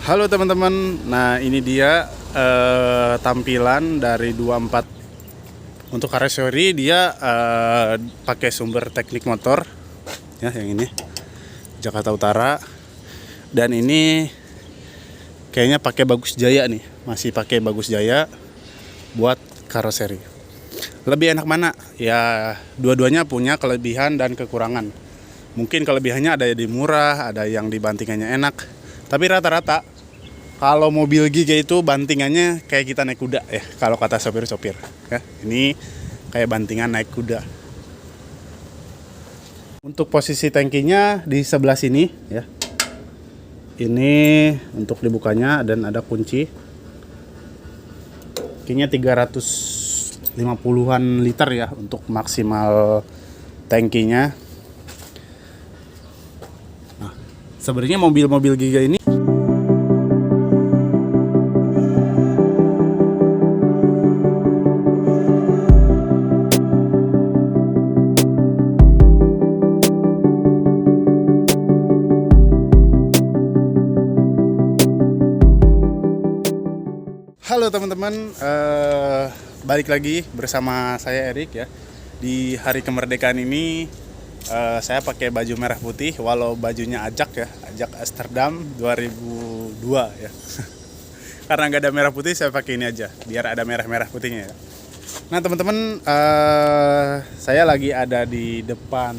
Halo teman-teman, nah ini dia tampilan dari 24. Untuk aksesori dia pakai sumber teknik motor ya, yang ini Jakarta Utara, dan ini kayaknya pakai Bagus Jaya nih, masih pakai Bagus Jaya buat karoseri. Lebih enak mana? Ya dua-duanya punya kelebihan dan kekurangan. Mungkin kelebihannya ada yang di murah, ada yang di bantingannya enak. Tapi rata-rata kalau mobil Giga itu bantingannya kayak kita naik kuda ya, kalau kata sopir-sopir ya. Ini kayak bantingan naik kuda. Untuk posisi tangkinya di sebelah sini ya. Ini untuk dibukanya dan ada kunci. Kayaknya 350-an liter ya untuk maksimal tangkinya. Nah, sebenarnya mobil-mobil Giga ini Halo teman-teman, balik lagi bersama saya Erik ya. Di hari kemerdekaan ini saya pakai baju merah putih, walau bajunya Ajak ya, Ajak Amsterdam 2002 ya. Karena nggak ada merah putih, saya pakai ini aja, biar ada merah-merah putihnya ya. Nah teman-teman, saya lagi ada di depan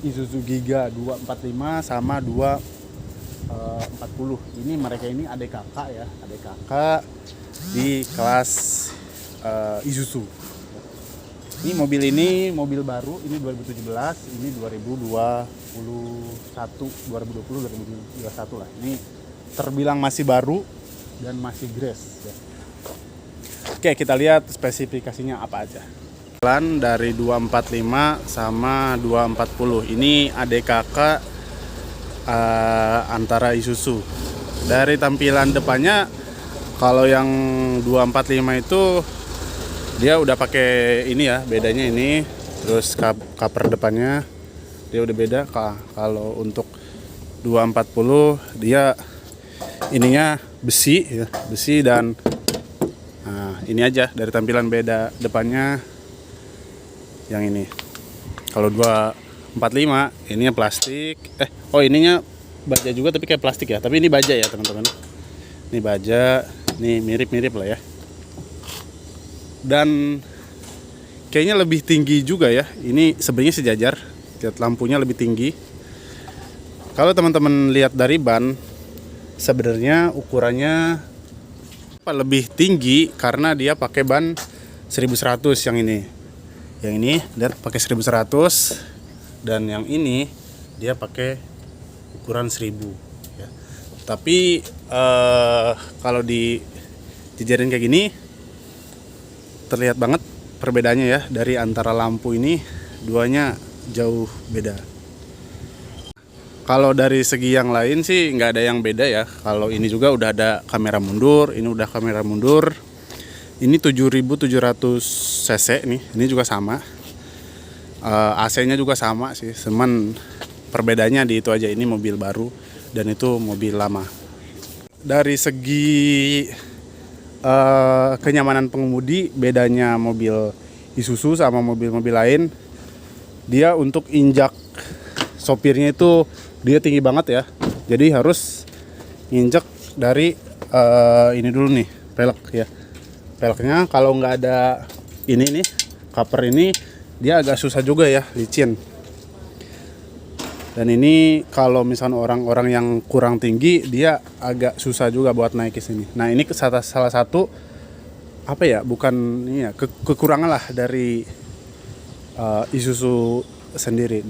Isuzu Giga 245 sama 240. Ini mereka ini adik kakak ya, adik kakak di kelas Isuzu. Ini mobil baru, ini 2017, ini 2021 lah. Ini terbilang masih baru dan masih grace ya. Oke, kita lihat spesifikasinya apa aja. Jalan dari 245 sama 240. Ini adik kakak antara Isuzu. Dari tampilan depannya, kalau yang 245 itu dia udah pakai ini ya, bedanya ini. Terus cover depannya dia udah beda. Kalau untuk 240 dia ininya besi ya, besi dan nah, ini aja dari tampilan beda depannya yang ini. Kalau 245 ininya plastik. Ininya baja juga tapi kayak plastik ya. Tapi ini baja ya teman-teman. Ini baja. Ini mirip-mirip lah ya. Dan kayaknya lebih tinggi juga ya. Ini sebenarnya sejajar. Lihat lampunya lebih tinggi. Kalau teman-teman lihat dari ban, sebenarnya ukurannya lebih tinggi karena dia pakai ban 1100 yang ini. Yang ini lihat pakai 1100, dan yang ini dia pakai ukuran 1000 ya. Tapi kalau dijajarin kayak gini terlihat banget perbedaannya ya, dari antara lampu ini duanya jauh beda. Kalau dari segi yang lain sih nggak ada yang beda ya. Kalau ini juga udah ada kamera mundur, ini udah kamera mundur. Ini 7700 cc nih, ini juga sama. AC-nya juga sama sih, cuman perbedaannya di itu aja, ini mobil baru dan itu mobil lama. Dari segi kenyamanan pengemudi, bedanya mobil Isuzu sama mobil-mobil lain, dia untuk injak sopirnya itu dia tinggi banget ya. Jadi harus nginjek dari ini dulu nih, pelek ya. Peleknya kalau nggak ada ini nih, cover ini, dia agak susah juga ya, licin. Dan ini kalau misalnya orang-orang yang kurang tinggi, dia agak susah juga buat naik ke sini. Nah, ini salah satu apa ya? Bukan ini ya, kekurangan lah dari Isuzu sendiri.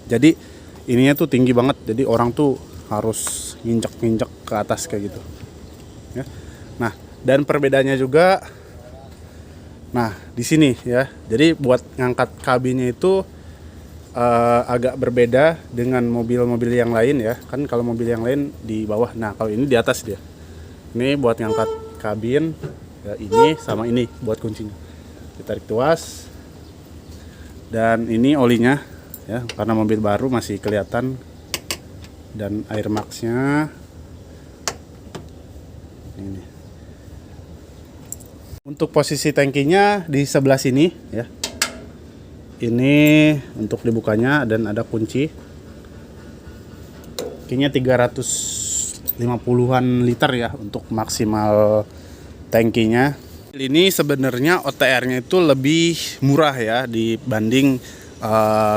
Jadi ininya tuh tinggi banget. Jadi orang tuh harus nginjek ke atas kayak gitu. Ya. Nah, dan perbedaannya juga di sini ya. Jadi buat ngangkat kabinnya itu agak berbeda dengan mobil-mobil yang lain ya. Kan kalau mobil yang lain di bawah, nah kalau ini di atas dia. Ini buat ngangkat kabin ya, ini sama ini buat kuncinya. Ditarik tuas. Dan ini olinya ya, karena mobil baru masih kelihatan. Dan air maxnya ini. Untuk posisi tangkinya di sebelah sini ya. Ini untuk dibukanya dan ada kunci. Kayaknya 350-an liter ya untuk maksimal tangkinya. Ini sebenarnya OTR-nya itu lebih murah ya dibanding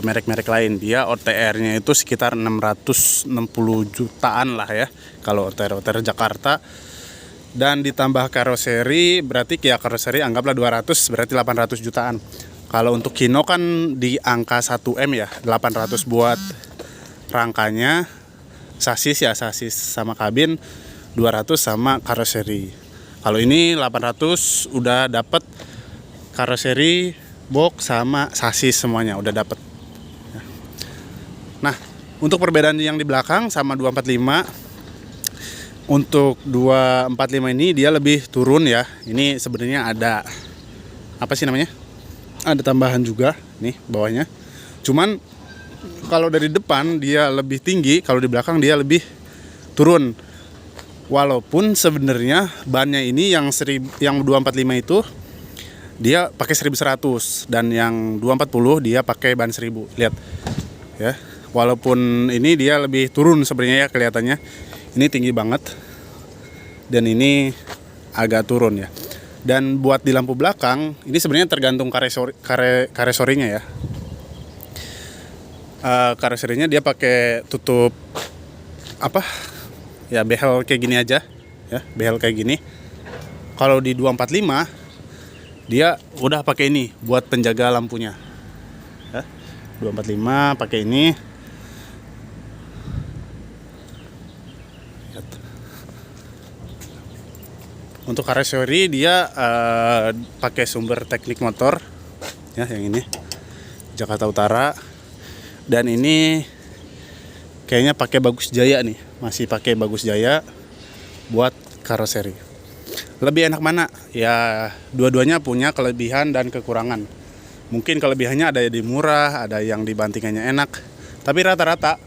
merek-merek lain. Dia OTR-nya itu sekitar 660 jutaan lah ya kalau OTR Jakarta. Dan ditambah karoseri, berarti ya karoseri anggaplah 200, berarti 800 jutaan. Kalau untuk Hino kan di angka 1M ya, 800 buat rangkanya, sasis sama kabin, 200 sama karoseri. Kalau ini 800 udah dapet karoseri, box sama sasis semuanya udah dapet. Nah, untuk perbedaan yang di belakang sama 245, untuk 245 ini dia lebih turun ya. Ini sebenarnya ada apa sih namanya? Ada tambahan juga nih bawahnya. Cuman kalau dari depan dia lebih tinggi, kalau di belakang dia lebih turun. Walaupun sebenarnya bannya ini yang 245 itu dia pakai 1100 dan yang 240 dia pakai ban 1000. Lihat. Ya. Walaupun ini dia lebih turun sebenarnya ya kelihatannya. Ini tinggi banget. Dan ini agak turun ya. Dan buat di lampu belakang ini sebenarnya tergantung karesorinya ya. Karesorinya dia pakai tutup apa? Ya behel kayak gini aja ya, behel kayak gini. Kalau di 245 dia udah pakai ini buat penjaga lampunya ya. 245 pakai ini. Lihat. Untuk karesori dia pakai sumber teknik motor ya, yang ini Jakarta Utara. Dan ini kayaknya pakai Bagus Jaya nih, masih pakai Bagus Jaya buat karoseri. Lebih enak mana? Ya dua-duanya punya kelebihan dan kekurangan. Mungkin kelebihannya ada yang di murah, ada yang di bantingannya enak. Tapi rata-rata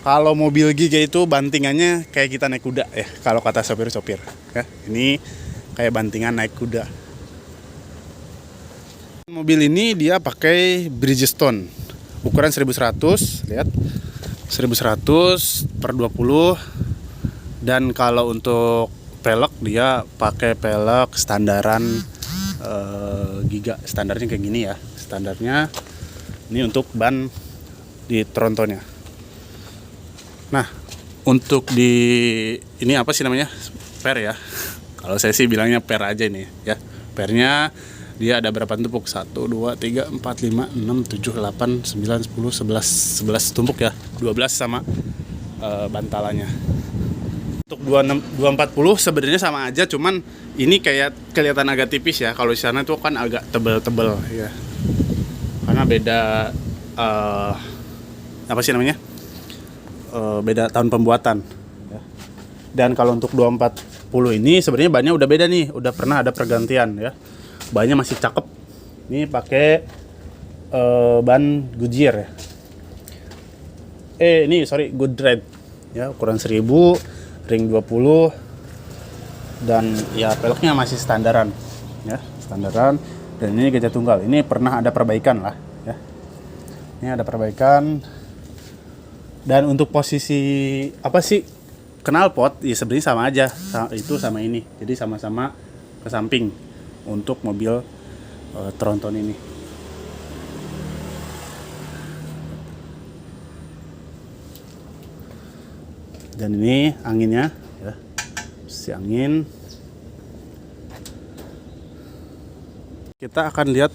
kalau mobil Giga itu bantingannya kayak kita naik kuda ya, kalau kata sopir-sopir ya. Ini kayak bantingan naik kuda. Mobil ini dia pakai Bridgestone ukuran 1100, lihat. 1100 per 20. Dan kalau untuk pelek dia pakai pelek standaran Giga, standarnya kayak gini ya. Standarnya ini untuk ban di trontonnya. Nah, untuk di ini apa sih namanya? Per ya. Kalau saya sih bilangnya per aja ini ya. Pernya dia ada berapa tumpuk? 1, 2, 3, 4, 5, 6, 7, 8, 9, 10, 11 tumpuk ya. 12 sama bantalannya. Untuk 240 sebenarnya sama aja, cuman ini kayak kelihatan agak tipis ya. Kalau di sana tuh kan agak tebel-tebel ya. Karena beda apa sih namanya? Beda tahun pembuatan ya. Dan kalau untuk 240 ini sebenarnya bannya udah beda nih, udah pernah ada pergantian ya. Bannya masih cakep. Ini pakai ban Goodyear ya. Ini sorry, Goodride ya, ukuran 1000, ring 20, dan ya peleknya masih standaran ya, standaran. Dan ini gajah tunggal, ini pernah ada perbaikan lah ya. Ini ada perbaikan. Dan untuk posisi apa sih knalpot ya sebenarnya sama aja, itu sama ini, jadi sama-sama ke samping untuk mobil tronton ini. Dan ini anginnya ya, si angin. Kita akan lihat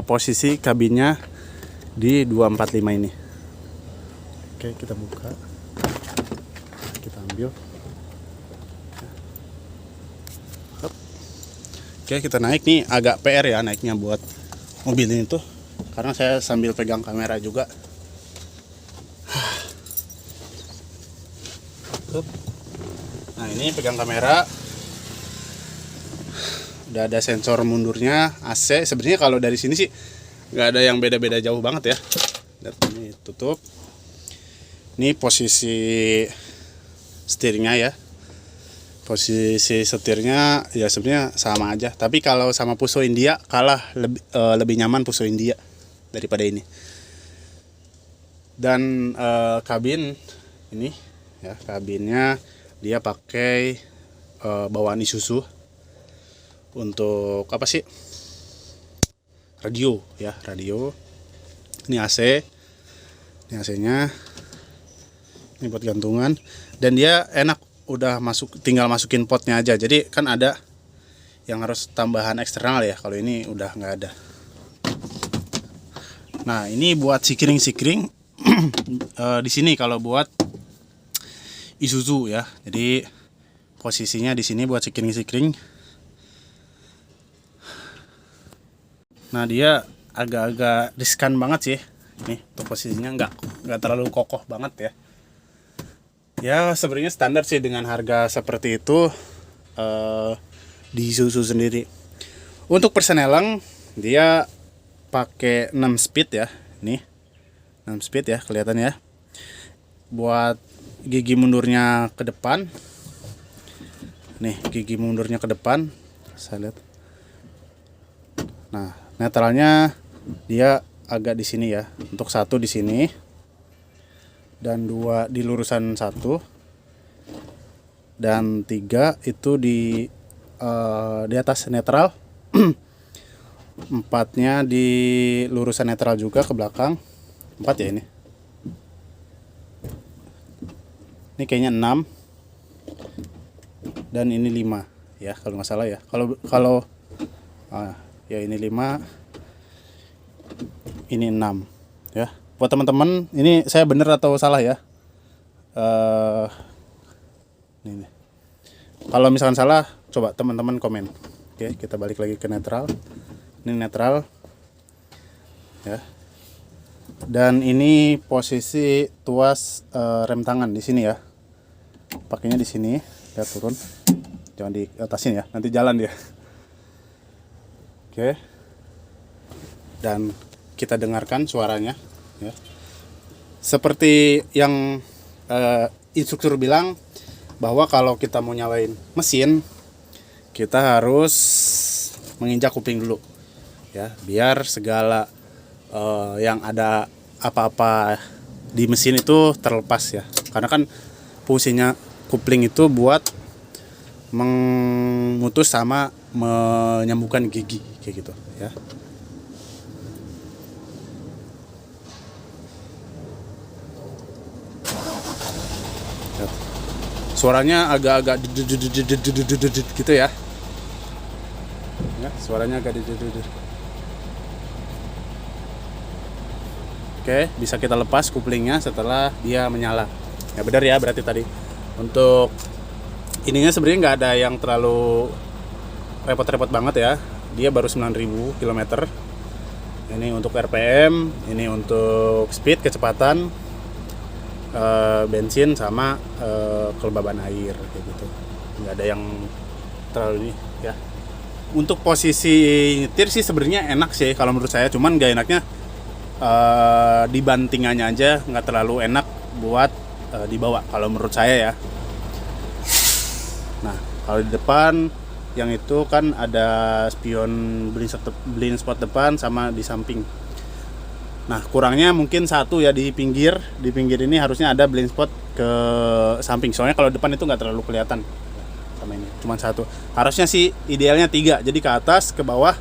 posisi kabinnya di 245 ini. Oke, kita buka, kita ambil. Oke, kita naik nih, agak PR ya naiknya buat mobil ini tuh, karena saya sambil pegang kamera juga. Nah, ini pegang kamera, udah ada sensor mundurnya, AC. Sebenarnya kalau dari sini sih nggak ada yang beda-beda jauh banget ya. Dan ini tutup. Ini posisi setirnya ya, Posisi setirnya ya sebenarnya sama aja, tapi kalau sama Fuso India kalah, lebih nyaman Fuso India daripada ini. Dan kabin ini ya, kabinnya dia pakai bawaan Isuzu untuk apa sih, radio ya, radio. Ini AC, ini AC-nya, ini buat gantungan, dan dia enak, udah tinggal masukin potnya aja. Jadi kan ada yang harus tambahan eksternal ya, kalau ini udah nggak ada. Nah ini buat sikring di sini kalau buat Isuzu ya. Jadi posisinya di sini buat sikring. Nah dia agak-agak riskan banget sih. Nih untuk posisinya nggak terlalu kokoh banget ya. Ya sebenarnya standar sih dengan harga seperti itu di Isuzu sendiri. Untuk persenelang dia pakai 6 speed ya. Nih 6 speed ya, kelihatan ya. Buat gigi mundurnya ke depan. Nih gigi mundurnya ke depan, saya lihat. Nah netralnya dia agak di sini ya. Untuk 1 di sini dan 2 di lurusan 1 dan 3 itu di atas netral. 4-nya di lurusan netral juga ke belakang. 4 ya ini. Ini kayaknya 6 dan ini 5 ya kalau nggak salah ya. Kalau ya ini 5, ini 6 ya. Buat teman-teman, ini saya bener atau salah ya? Ini. Kalau misalkan salah, coba teman-teman komen. Oke, kita balik lagi ke netral. Ini netral, ya. Dan ini posisi tuas rem tangan di sini ya. Pakainya di sini, lihat turun. Jangan di atasin ya, nanti jalan dia. Oke. Dan kita dengarkan suaranya. Ya. Seperti yang instruktur bilang bahwa kalau kita mau nyalain mesin kita harus menginjak kuping dulu ya, biar segala yang ada apa-apa di mesin itu terlepas ya, karena kan fungsinya kupling itu buat memutus sama menyambungkan gigi kayak gitu ya. Suaranya agak-agak gitu ya. Ya, suaranya agak Oke, bisa kita lepas kuplingnya setelah dia menyala. Ya benar ya, berarti tadi untuk ininya sebenarnya nggak ada yang terlalu repot-repot banget ya. Dia baru 9.000 km. Ini untuk RPM, ini untuk speed, kecepatan, bensin sama kelembaban air kayak gitu. Nggak ada yang terlalu ini ya. Untuk posisi nyetir sih sebenarnya enak sih kalau menurut saya, cuman nggak enaknya di bantingannya aja nggak terlalu enak buat dibawa kalau menurut saya ya. Nah kalau di depan yang itu kan ada spion blind spot depan sama di samping. Nah kurangnya mungkin satu ya, di pinggir ini harusnya ada blind spot ke samping, soalnya kalau depan itu nggak terlalu kelihatan sama ini, cuma satu. Harusnya sih idealnya 3, jadi ke atas, ke bawah,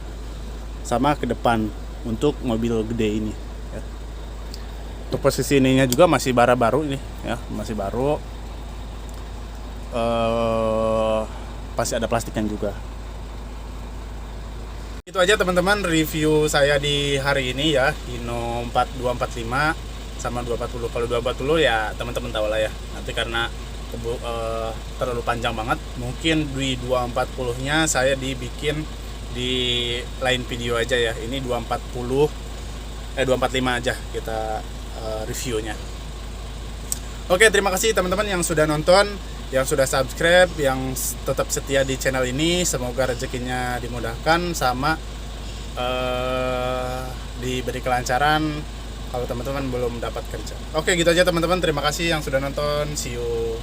sama ke depan untuk mobil gede ini ya. Untuk posisi ininya juga masih baru ini ya, masih baru, pasti ada plastikan juga. Itu aja teman-teman review saya di hari ini ya, Hino 4245 sama 240. Kalau 240 ya teman-teman tahu lah ya, nanti karena terlalu panjang banget, mungkin di 240 nya saya dibikin di lain video aja ya. Ini 245 aja kita reviewnya. Oke, terima kasih teman-teman yang sudah nonton, yang sudah subscribe, yang tetap setia di channel ini. Semoga rezekinya dimudahkan sama diberi kelancaran kalau teman-teman belum dapat kerja. Oke, gitu aja teman-teman. Terima kasih yang sudah nonton. See you.